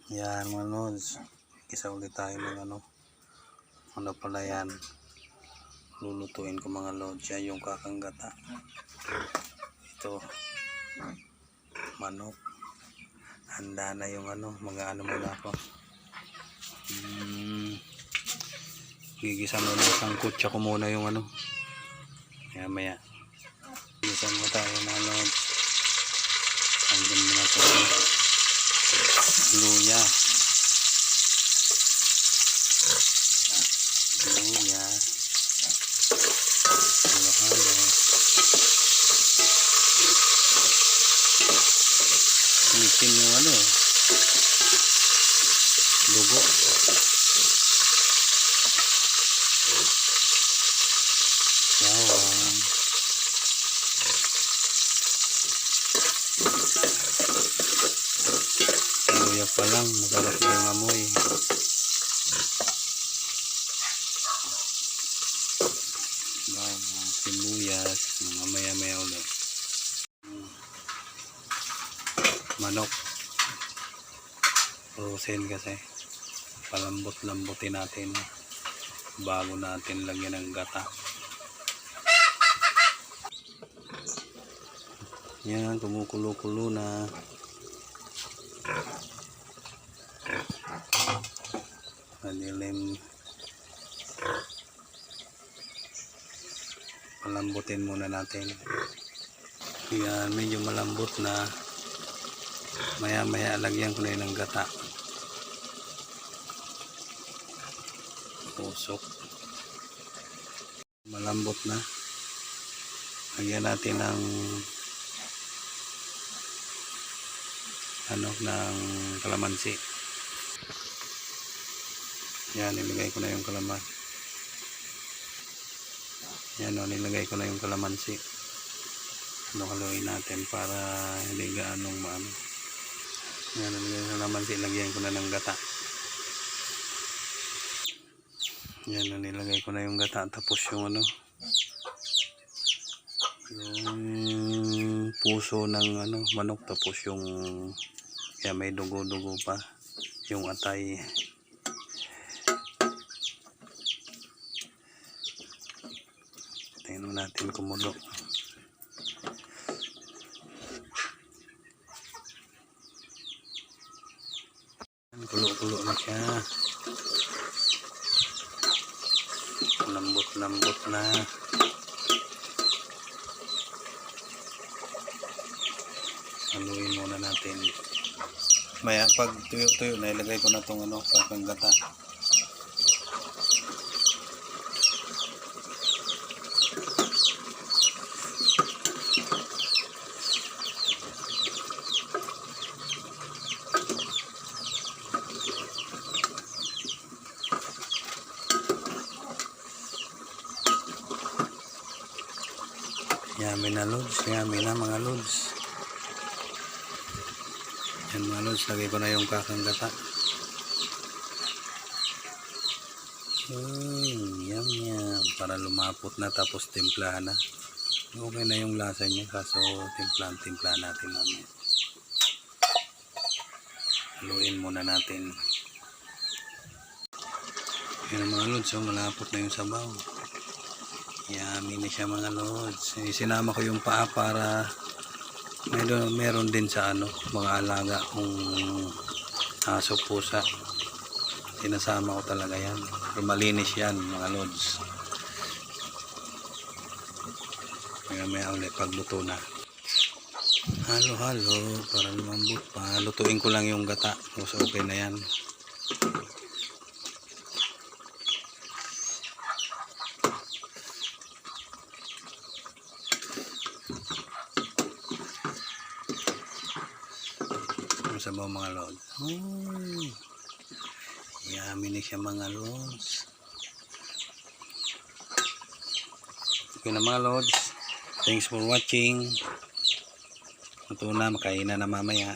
Yan mga lods, isa ulit tayo ng ano pala yan, lulutuin ko mga lods. Yan yung kakanggata. Ito manok, handa na yung mga muna ako. Gigisa muna, sangkutsa ko muna yung maya gigisan mo tayo mga lods. Hanggang muna ito luya, halo-halo. Itin yung dugo. Bawang. Luya pa lang, masarap na yung amoy. Bawang, sibuyas, mamaya-maya ulit. Manok. Frozen kasi. Palambot-lambutin natin bago natin lagyan ng gata. Yan, kumukulo-kulo na. Madilim. Palambutin muna natin. Yan, medyo malambot na. Maya-maya lagyan ko na yun ng gata. Pusok. Malambot na. Lagyan natin ng ng kalamansi. Yan, nilagay ko na yung kalamansi. Yan, nilagay ko na yung kalamansi. Haluin natin para hindi gaanong maano. Yan, nilagay yung kalamansi. Lagyan ko na ng gata. Yan, nilagay ko na yung gata. Tapos yung yung puso ng manok. Tapos yung may dugo-dugo pa, yung atay. Tingnan natin kumulo. Kulo-kulo na siya. Lambot-lambot na. Haluin muna natin. Maya pag tuyo-tuyo na ilagay ko na itong kakanggata. Yummy na lods, yummy na mga lods. Yan mga lods, lagay ko na yung kakanggata. Yum. Para lumapot na, tapos timplahan na. Okay na yung lasa niya, kaso timplahan natin mamaya. Haluin muna natin. Yan mga lods, malapot na yung sabaw. Yummy na siya mga lods. Sinama ko yung paa para meron din sa mga alaga kung aso, pusa. Sinasama ko talaga yan. Malinis yan mga lods. Maya ulit pagluto na. Halo-halo para lumambot pa. Lutuin ko lang yung gata. So okay na yan. Sabaw mga lods. Yummy na siya mga lods. Okay na mga lods. Thanks for watching. Ito na, makain na mamaya.